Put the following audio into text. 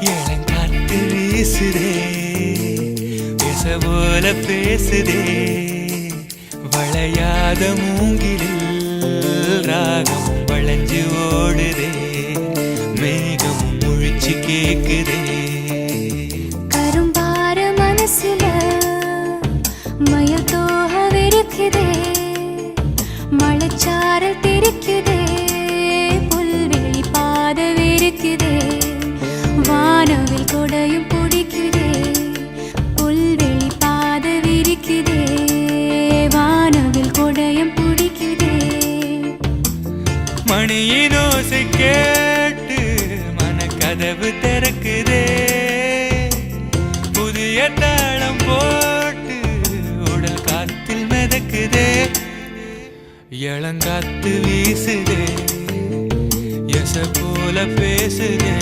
இளங்காத்து வீசுதே பேச போல பேசுதே வளையாத மூங்கிலில் ராகம் வளைஞ்சு ஓடுதே மேகம் முழிச்சு கேக்குதே கரும்பார மனசுல மயில் தோக விரிக்குதே மழைச்சாரல் தெரிக்குதே புல்வெளி பாத விரிக்குதே வானவில் கொடையும் பிடிக்குதே புல்வெளி பாத விரிக்குதே வானவில் கொடையும் பிடிக்குதே மணியின் ஓசை கேட்டு மனக்கதவு திறக்குதே புதிய தாளம் போட்டு உடல் காத்தில் மிதக்குதே இளங்காத்து வீசுதே எச போல பேசுதே